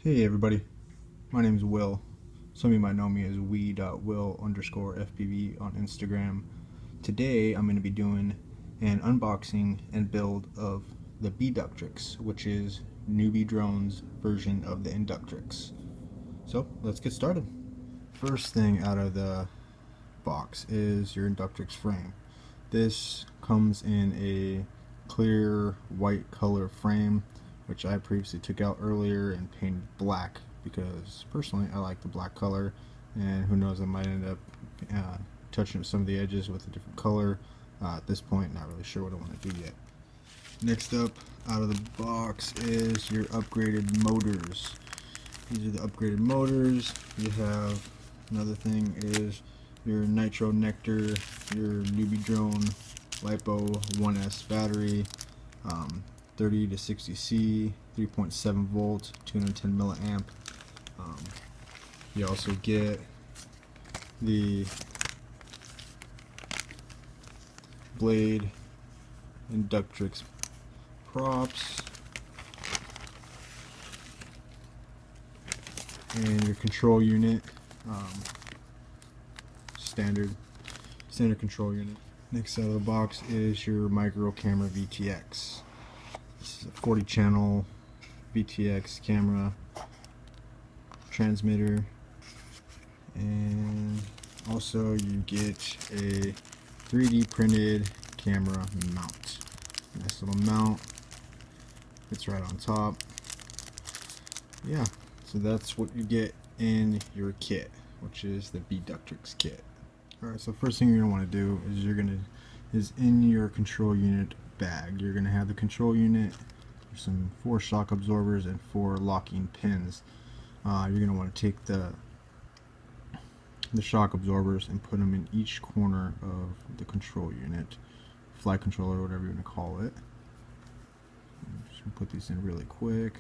Hey everybody, my name is Will. Some of you might know me as we.will_FPV on Instagram. Today I'm going to be doing an unboxing and build of the Beeductrix, which is Newbeedrone's version of the Inductrix. So let's get started. First thing out of the box is your Inductrix frame. This comes in a clear white color frame, which I previously took out earlier and painted black because personally I like the black color, and who knows, I might end up touching up some of the edges with a different color. At this point, not really sure what I want to do yet. Next up out of the box is your upgraded motors. These are the upgraded motors. You have another thing is your Nitro Nectar, your Newbeedrone LiPo 1S battery, 30 to 60C, 3.7 volt, 210 milliamp. You also get the blade Inductrix props and your control unit, standard control unit. Next out of the box is your micro camera VTX. This is a 40 channel VTX camera transmitter, and also you get a 3D printed camera mount. Nice little mount, fits right on top. Yeah, so that's what you get in your kit, which is the Beeductrix kit. Alright, so first thing you're going to want to do is in your control unit bag, you're going to have the control unit, some 4 shock absorbers and 4 locking pins. You're going to want to take the shock absorbers and put them in each corner of the control unit, flight controller, whatever you want to call it. I'm just going to put these in really quick.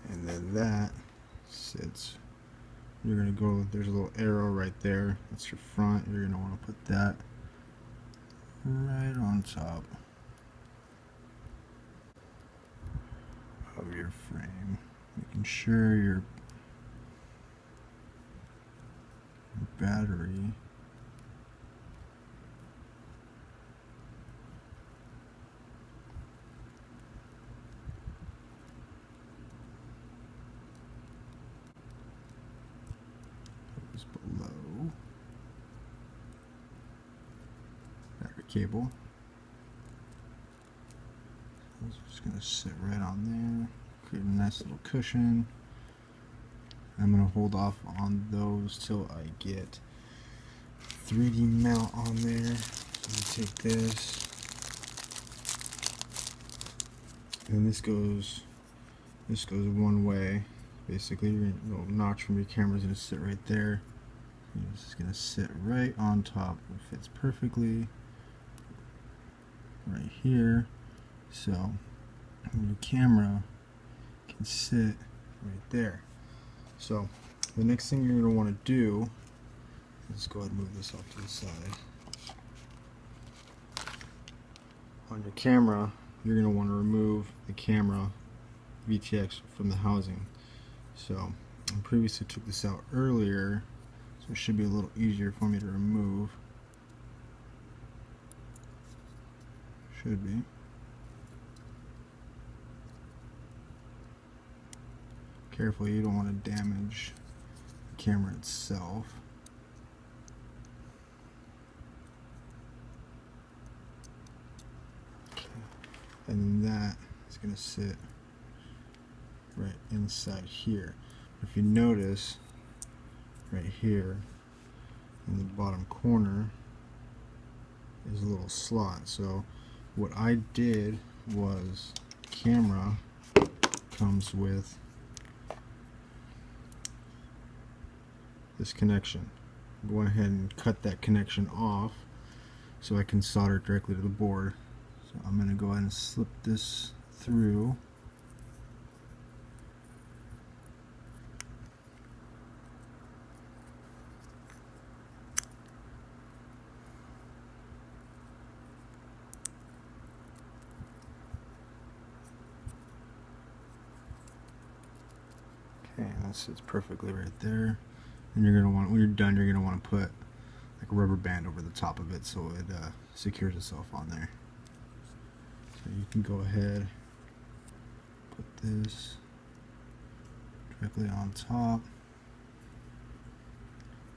And then that sits, you're going to go, there's a little arrow right there, that's your front. You're going to want to put that right on top of your frame, making sure your battery is below battery cable. It's just going to sit right on there, create a nice little cushion. I'm going to hold off on those till I get 3D mount on there. So you take this, and this goes one way. Basically, your little notch from your camera is going to sit right there. It's just going to sit right on top. It fits perfectly right here. So your camera can sit right there. So the next thing you're going to want to do is go ahead and move this off to the side. On your camera, you're going to want to remove the camera VTX from the housing. So I previously took this out earlier, so it should be a little easier for me to remove. Should be. Carefully, you don't want to damage the camera itself. Okay. And then that is going to sit right inside here. If you notice, right here in the bottom corner is a little slot. So what I did was, camera comes with this connection. I'm going ahead and cut that connection off so I can solder it directly to the board. So I'm going to go ahead and slip this through. Okay, and that sits perfectly right there. And you're gonna want, when you're done, you're gonna want to put like a rubber band over the top of it so it secures itself on there. So you can go ahead, put this directly on top.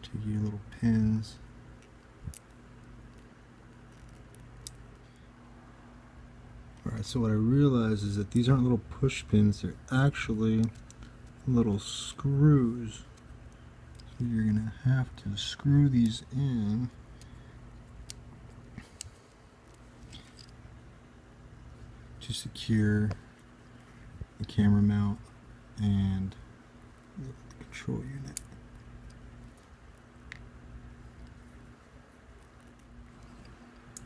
Take your little pins. Alright, so what I realized is that these aren't little push pins, they're actually little screws. So you're gonna have to screw these in to secure the camera mount and the control unit.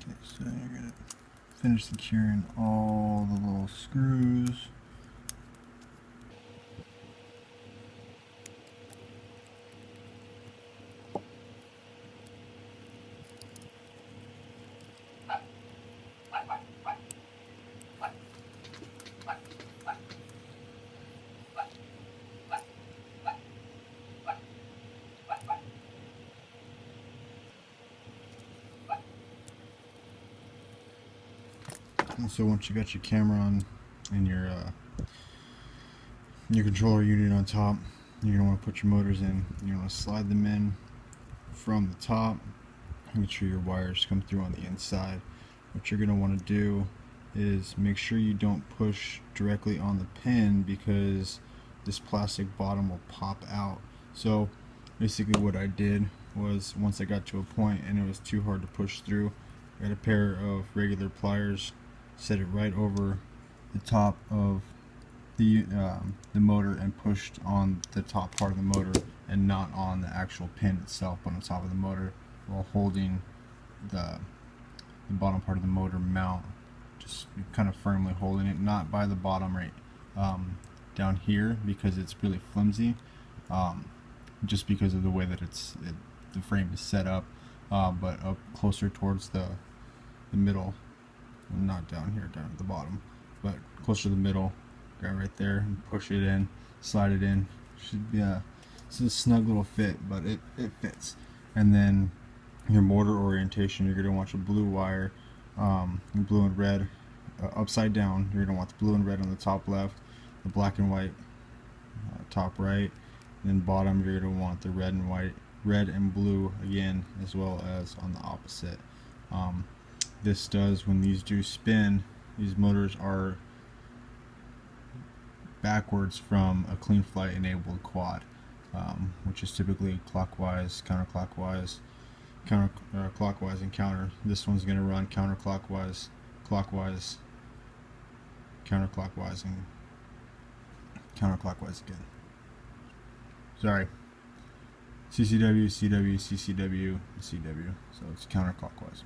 Okay, so you're gonna finish securing all the little screws. And so once you got your camera on and your controller unit on top, you're going to want to put your motors in. You're going to slide them in from the top. Make sure your wires come through on the inside. What you're going to want to do is make sure you don't push directly on the pin because this plastic bottom will pop out. So basically what I did was, once I got to a point and it was too hard to push through, I got a pair of regular pliers, set it right over the top of the motor and pushed on the top part of the motor and not on the actual pin itself, but on top of the motor, while holding the bottom part of the motor mount, just kind of firmly holding it, not by the bottom right down here because it's really flimsy, just because of the way that the frame is set up, but up closer towards the middle. Not down here, down at the bottom, but closer to the middle. Grab right there and push it in, slide it in. Should be it's a snug little fit, but it fits. And then your motor orientation, you're going to want your blue wire, blue and red upside down. You're going to want the blue and red on the top left, the black and white top right, and then bottom you're going to want the red and white, red and blue again, as well as on the opposite. This does, when these do spin, these motors are backwards from a clean flight enabled quad, which is typically clockwise, counterclockwise, clockwise and counter. This one's going to run counterclockwise, clockwise, counterclockwise, and counterclockwise again. Sorry. CCW, CW, CCW, and CW. So it's counterclockwise.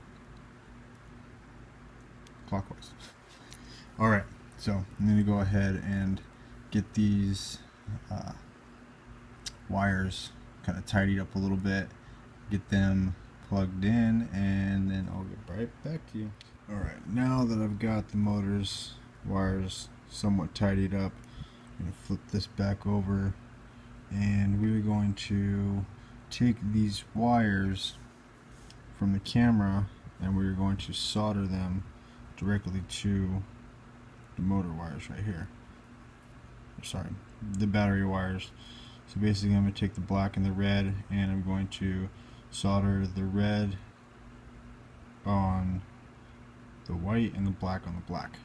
Clockwise. Alright, so I'm going to go ahead and get these wires kind of tidied up a little bit, get them plugged in, and then I'll get right back to you. Alright, now that I've got the wires somewhat tidied up, I'm going to flip this back over, and we're going to take these wires from the camera and we're going to solder them directly to the motor wires right here. Sorry, the battery wires. So basically I'm going to take the black and the red, and I'm going to solder the red on the white and the black on the black.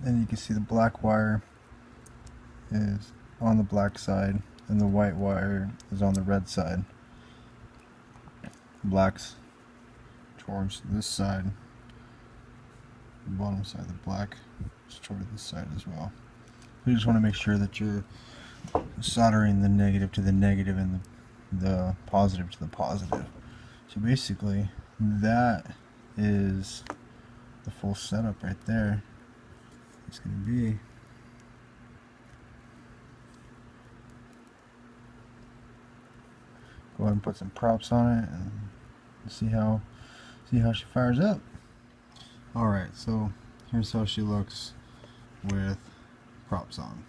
And you can see the black wire is on the black side and the white wire is on the red side. Black's towards this side, the bottom side of the black is toward this side as well. You just want to make sure that you're soldering the negative to the negative and the positive to the positive. So basically that is the full setup right there. It's going to be go ahead and put some props on it and see how she fires up. Alright, so here's how she looks with props on.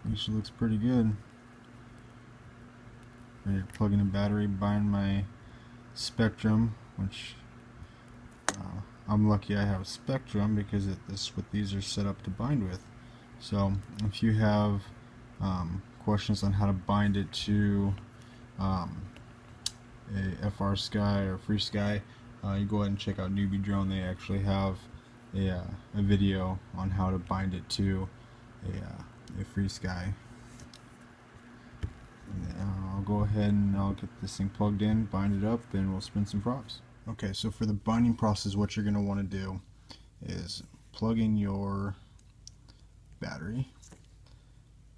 I think she looks pretty good. Ready to plug in a battery, bind my Spectrum, which I'm lucky I have a Spectrum because this is what these are set up to bind with. So if you have questions on how to bind it to a FR Sky or Free Sky, you go ahead and check out Newbeedrone. They actually have a video on how to bind it to a Free Sky. I'll go ahead and I'll get this thing plugged in, bind it up, and we'll spin some props. Okay, so for the binding process, what you're going to want to do is plug in your battery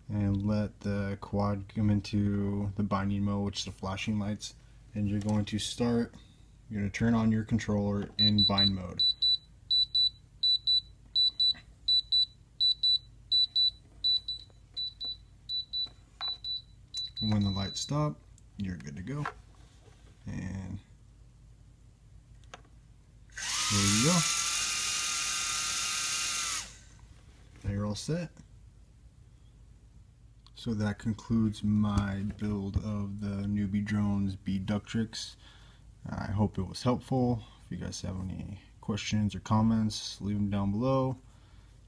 and let the quad come into the binding mode, which is the flashing lights, and you're going to turn on your controller in bind mode. When the lights stop, you're good to go. And there you go. Now you're all set. So that concludes my build of the Newbeedrone Beeductrix. I hope it was helpful. If you guys have any questions or comments, leave them down below,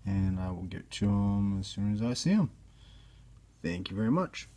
and I will get to them as soon as I see them. Thank you very much.